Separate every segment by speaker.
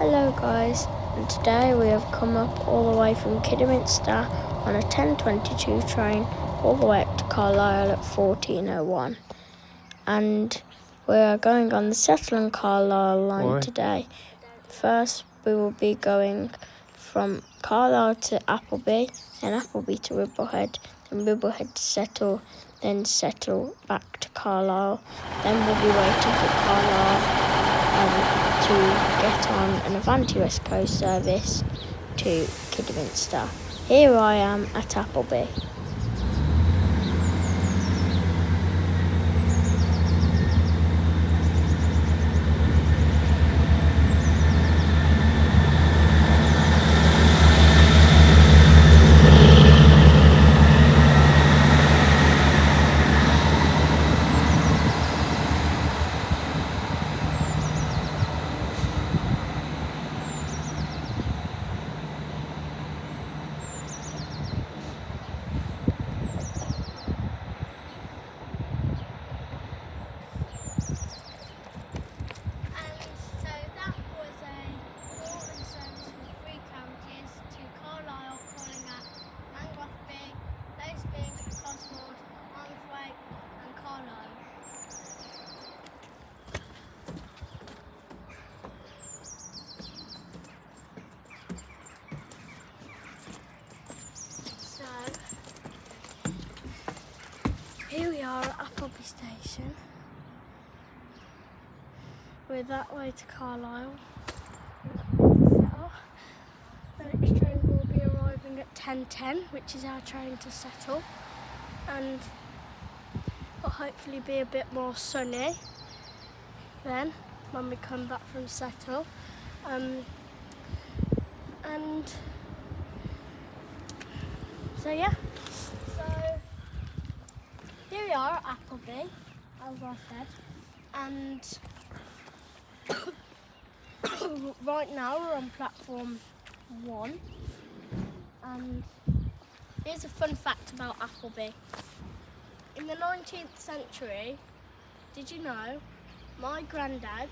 Speaker 1: Hello guys, and today we have come up all the way from Kidderminster on a 10:22 train all the way up to Carlisle at 14:01, and we are going on the Settle and Carlisle line today. First we will be going from Carlisle to Appleby, then Appleby to Ribblehead, then Ribblehead to Settle, then Settle back to Carlisle. Then we'll be waiting for Carlisle to get on an Avanti West Coast service to Kidderminster. Here I am at Appleby. Here we are at Appleby Station. We're that way to Carlisle. The next train will be arriving at 10:10, which is our train to Settle, and will hopefully be a bit more sunny then when we come back from Settle. And so yeah. Here we are at Appleby, as I said, and right now we're on platform 1, and here's a fun fact about Appleby. In the 19th century, did you know, my granddad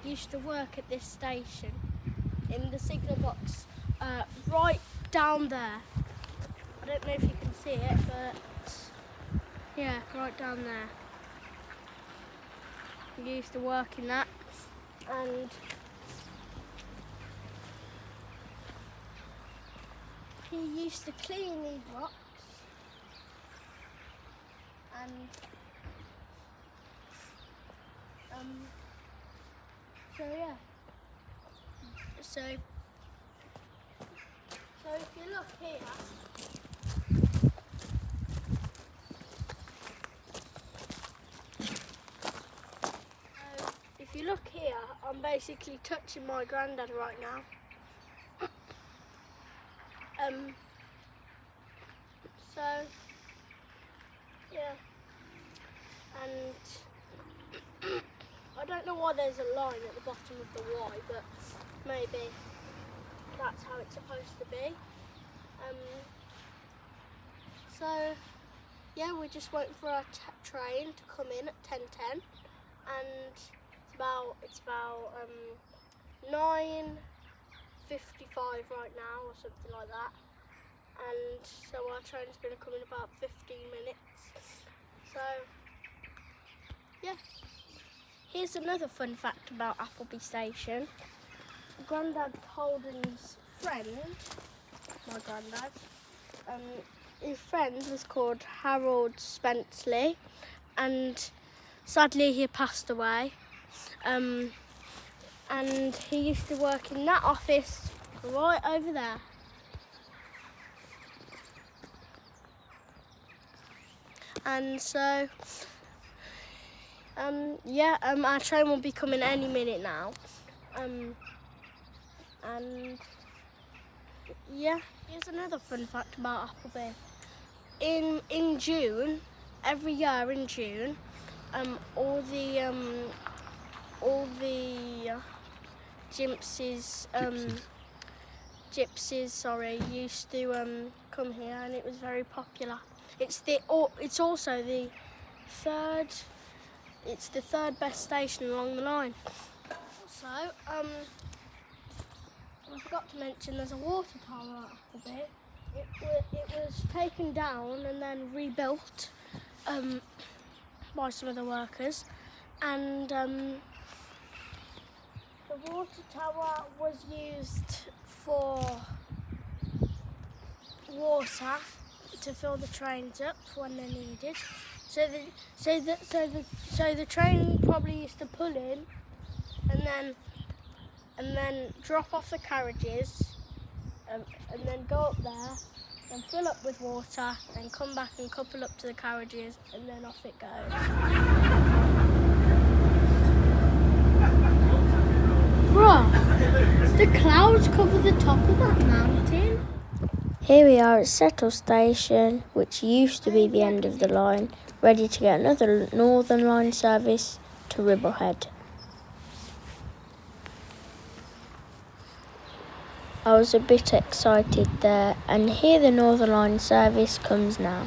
Speaker 1: used to work at this station in the signal box right down there. I don't know if you can see it, but yeah, right down there. He used to work in that, and he used to clean these rocks, and so yeah. So if you look here, I'm basically touching my granddad right now. So yeah, and I don't know why there's a line at the bottom of the Y, but maybe that's how it's supposed to be. So yeah, we're just waiting for our train to come in at 10:10, and it's about 9:55 right now or something like that, and so our train's going to come in about 15 minutes. So yeah, here's another fun fact about Appleby Station. Grandad Holden's friend, my granddad, his friend was called Harold Spenceley, and sadly he passed away. And he used to work in that office right over there. And so, yeah, our train will be coming any minute now. And yeah, here's another fun fact about Appleby. In June, every year in June, all the gypsies used to come here, and it was very popular. It's also the third best station along the line. Also,
Speaker 2: forgot to mention there's a water tower up a bit. It was taken down and then rebuilt by some of the workers, and the water tower was used for water to fill the trains up when they're needed. So the train probably used to pull in and then drop off the carriages and then go up there and fill up with water, then come back and couple up to the carriages, and then off it goes. Bruh, the clouds cover the top of that mountain.
Speaker 1: Here we are at Settle Station, which used to be the end of the line, ready to get another Northern Line service to Ribblehead. I was a bit excited there, and here the Northern Line service comes now.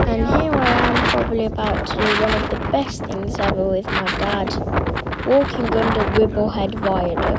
Speaker 1: And here I am, probably about to do one of the best things ever with my dad, walking under Ribblehead Viaduct.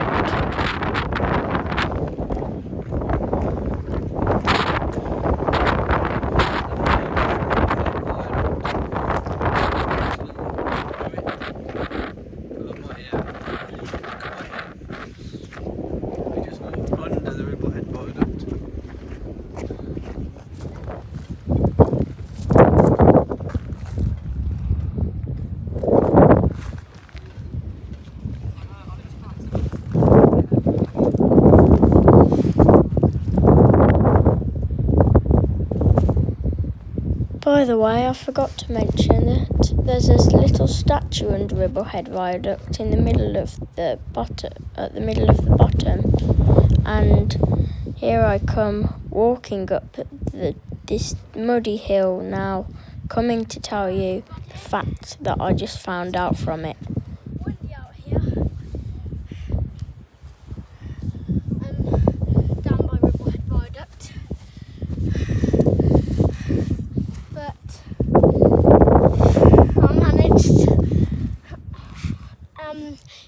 Speaker 1: By the way, I forgot to mention that there's this little statue under Ribblehead Viaduct in the middle of the bottom, and here I come walking up this muddy hill now, coming to tell you the fact that I just found out from it.
Speaker 2: Windy out here. Down by Ribblehead Viaduct. But I managed.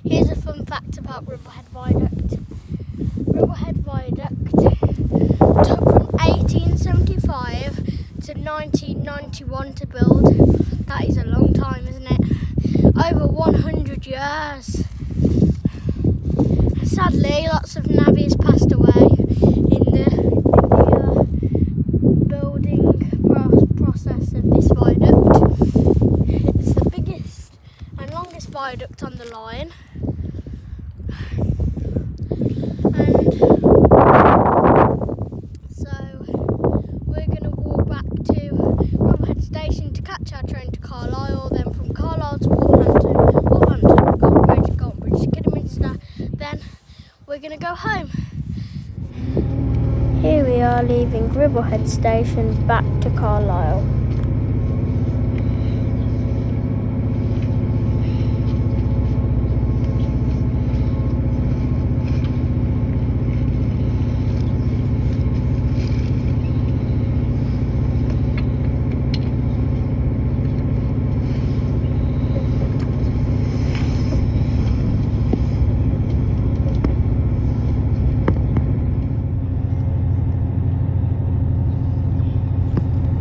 Speaker 2: Here's a fun fact about Ribblehead Viaduct. Ribblehead Viaduct took from 1875 to 1991 to build. That is a long time, isn't it? Over 100 years. Sadly, lots of navvies passed away in the building process of this viaduct. It's the biggest and longest viaduct on the line. And so we're going to walk back to Ribblehead Station to catch our train to Carlisle, then from Carlisle to Wolverhampton, Golden Bridge, Kidderminster, then we're going to go home.
Speaker 1: Here we are leaving Ribblehead Station back to Carlisle.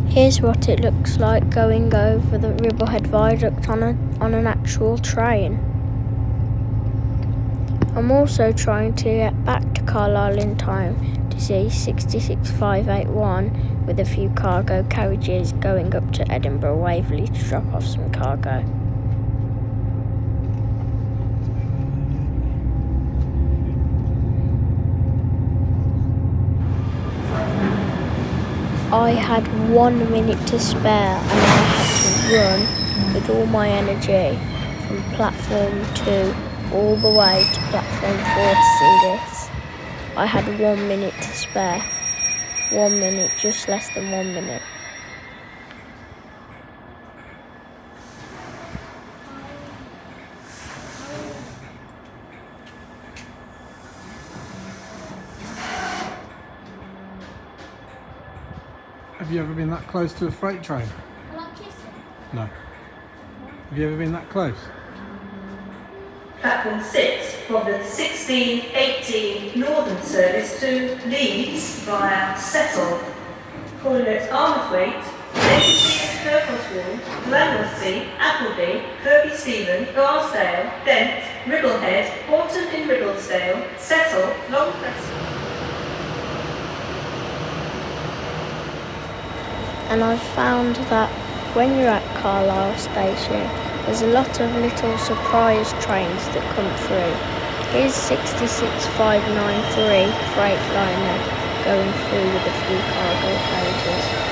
Speaker 1: Here's what it looks like going over the Ribblehead Viaduct on an actual train. I'm also trying to get back to Carlisle in time to see 66581 with a few cargo carriages going up to Edinburgh Waverley to drop off some cargo. I had 1 minute to spare and I had to run with all my energy from platform 2 all the way to platform 4 to see this. I had 1 minute to spare. 1 minute, just less than 1 minute.
Speaker 3: Have you ever been that close to a freight train?
Speaker 2: I like kissing.
Speaker 3: No. Have you ever been that close?
Speaker 4: Platform 6 from the 1618 Northern service to Leeds via Cecil. Calling at Armathwaite, Davisy and Kirkoswald, Langworthy, Appleby, Kirby Stephen, Garsdale, Dent, Ribblehead, Horton in Ribblesdale, Cecil, Longcrest.
Speaker 1: And I found that when you're at Carlisle station, there's a lot of little surprise trains that come through. Here's 66593 Freightliner going through with a few cargo carriages.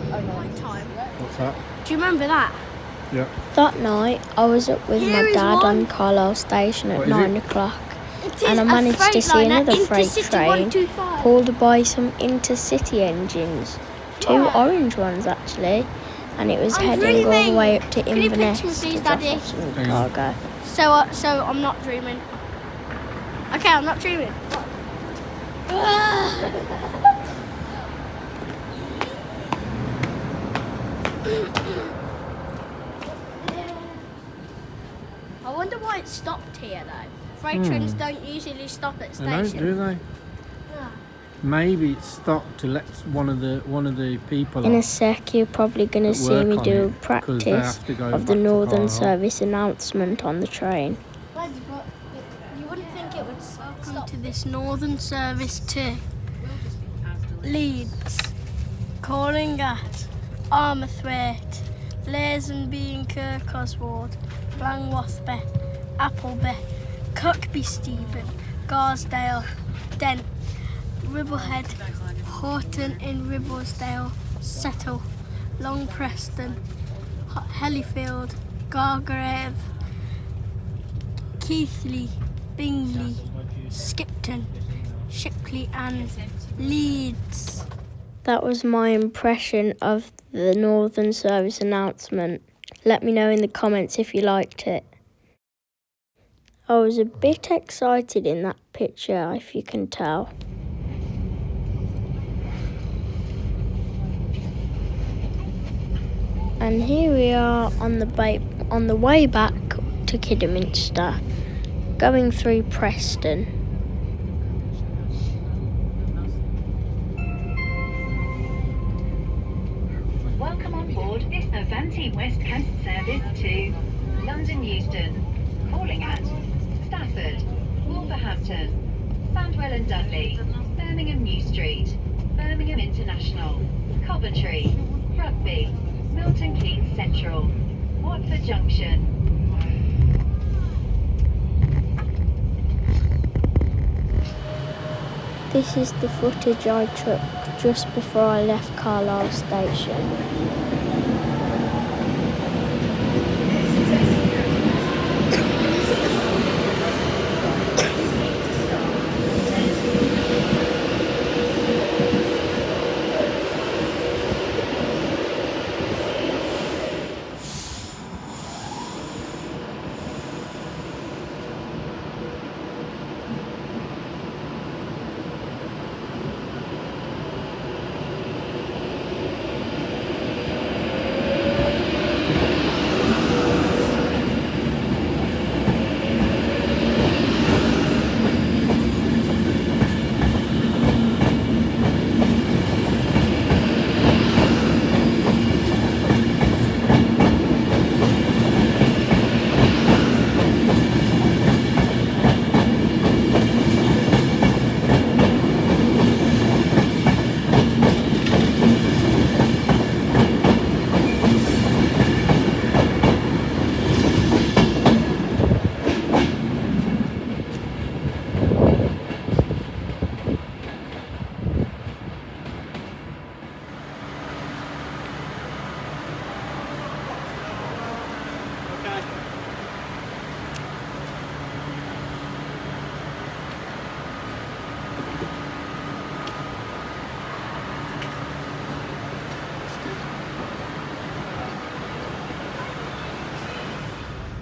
Speaker 3: What's that?
Speaker 2: Do you remember that?
Speaker 3: Yeah.
Speaker 1: That night, I was up with
Speaker 2: Here
Speaker 1: my
Speaker 2: is
Speaker 1: dad
Speaker 2: one.
Speaker 1: on Carlisle station at
Speaker 3: What is it?
Speaker 1: 9 o'clock.
Speaker 2: It is
Speaker 1: And I
Speaker 2: a
Speaker 1: managed to see
Speaker 2: Freightliner,
Speaker 1: another freight
Speaker 2: Intercity
Speaker 1: train
Speaker 2: 125.
Speaker 1: pulled by some intercity engines. Two
Speaker 2: Wow.
Speaker 1: orange ones actually. And it was
Speaker 2: I'm
Speaker 1: heading
Speaker 2: dreaming.
Speaker 1: all the way up to
Speaker 2: Can you
Speaker 1: Inverness
Speaker 2: picture me, please,
Speaker 1: to drop
Speaker 2: Daddy?
Speaker 1: off some
Speaker 3: Hang on.
Speaker 1: cargo.
Speaker 2: So I'm not dreaming. Okay, I'm not dreaming. I wonder why it stopped here though. Freight trains don't usually stop at
Speaker 3: They don't,
Speaker 2: stations.
Speaker 3: do they?
Speaker 2: No.
Speaker 3: Maybe it stopped to let one of the people
Speaker 1: In a
Speaker 3: off.
Speaker 1: sec, you're probably going to
Speaker 3: that
Speaker 1: see
Speaker 3: work
Speaker 1: me
Speaker 3: on
Speaker 1: do a
Speaker 3: it, 'cause they
Speaker 1: practice
Speaker 3: have to go
Speaker 1: of the
Speaker 3: back to
Speaker 1: Northern
Speaker 3: Carlisle.
Speaker 1: Service announcement on the train.
Speaker 2: But you wouldn't think it would come to this Northern Service to Leeds, calling at Armathwaite, Lazenby and Kirkoswald, Langworthy, Appleby, Kirkby Stephen, Garsdale, Dent, Ribblehead, Horton in Ribblesdale, Settle, Long Preston, Hellifield, Gargrave, Keighley, Bingley, Skipton, Shipley and Leeds.
Speaker 1: That was my impression of the Northern Service announcement. Let me know in the comments if you liked it. I was a bit excited in that picture, if you can tell. And here we are on the way back to Kidderminster, going through Preston.
Speaker 5: Welcome on board this Avanti West Coast service to London Euston, calling at Stafford, Wolverhampton, Sandwell and Dudley, Birmingham New Street, Birmingham International, Coventry, Rugby, Milton Keynes Central, Watford Junction.
Speaker 1: This is the footage I took just before I left Carlisle station.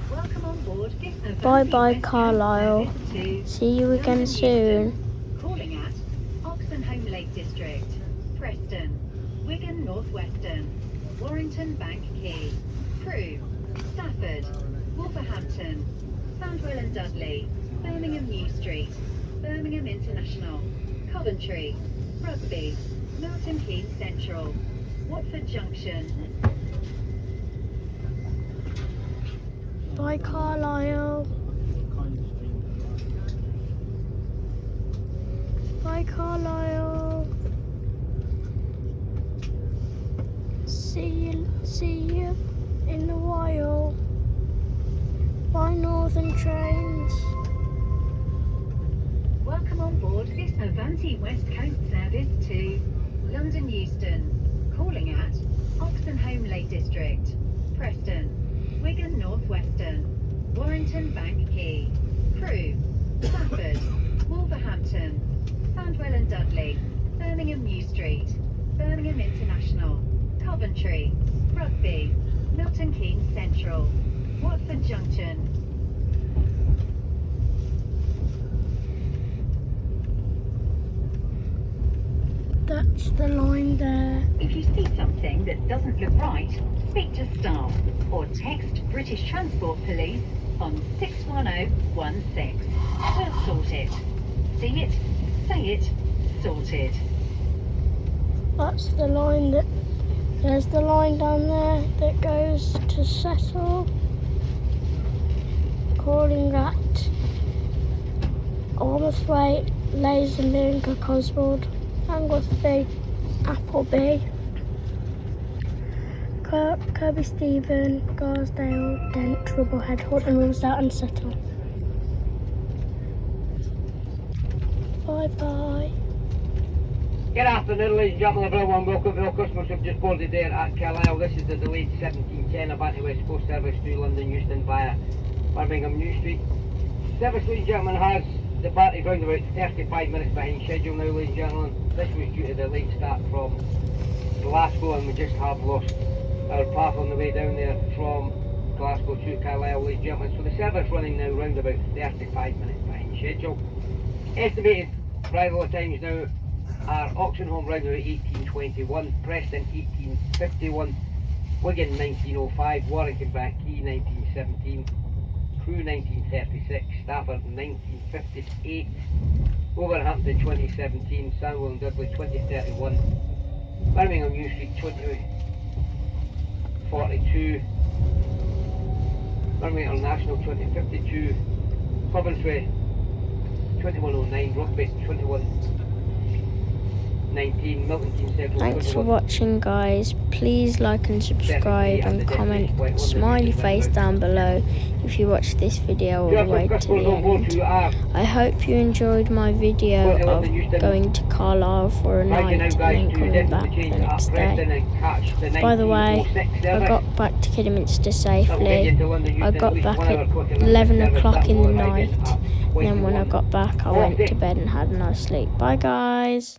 Speaker 5: Welcome on board this Avanti
Speaker 1: Bye-bye,
Speaker 5: West Coast
Speaker 1: Carlisle.
Speaker 5: service to
Speaker 1: See you again
Speaker 5: London
Speaker 1: soon.
Speaker 5: Euston. Calling at Oxenholme Lake District, Preston, Wigan Northwestern, Warrington Bank Quay, Crewe, Stafford, Wolverhampton, Sandwell and Dudley, Birmingham New Street, Birmingham International, Coventry, Rugby, Milton Keynes Central, Watford Junction.
Speaker 2: Bye, Carlisle. Bye, Carlisle. See you in a while. Bye, Northern Trains.
Speaker 5: Welcome on board this Avanti West Coast service to London Euston, calling at Oxenholme Lake District, Preston, Wigan Northwestern, Warrington Bank Quay, Crewe, Stafford, Wolverhampton, Sandwell and Dudley, Birmingham New Street, Birmingham International, Coventry, Rugby, Milton Keynes Central, Watford Junction.
Speaker 2: That's the line there.
Speaker 5: If you see something that doesn't look right, speak to staff or text British Transport Police on 61016. We'll sort it. See it, say it, sorted.
Speaker 2: That's the line that. There's the line down there that goes to Cecil. Calling at Almathwaite, Lazenby, Coswold, Anglersby, Appleby, Kirby Stephen, Garsdale, Dent, Rubblehead, Horton, Rulestown and Settle. Bye bye.
Speaker 6: Good afternoon, ladies and gentlemen, everyone. Welcome to all customers who've just boarded there at Carlisle. This is the delayed 1710 Avanti West Coast service to London Euston via Birmingham New Street. Service, ladies and gentlemen, has departed round about 35 minutes behind schedule now, ladies and gentlemen. This was due to the late start from Glasgow, and we just have lost our path on the way down there from Glasgow to Carlisle, ladies and gentlemen. So the service running now round about 35 minutes behind schedule. Estimated arrival times now are Oxenholme round about 1821, Preston 1851, Wigan 1905, Warrington Bank Quay 1917, Crewe 1936, Stafford 1958, Wolverhampton 2017, Sandwell and Dudley 2031, Birmingham New Street 2042, Birmingham International 2052, Coventry 2109, Rugby 21 19, Milton Keynes Circle.
Speaker 1: Thanks for watching, guys. Please like and subscribe and comment smiley face down below if you watched this video all the way to the end. I hope you enjoyed my video of going to Carlisle for a night and then coming back the next day. By the way, I got back to Kidderminster safely. I got back at 11 o'clock in the night. And then when I got back, I went to bed and had a nice sleep. Bye, guys.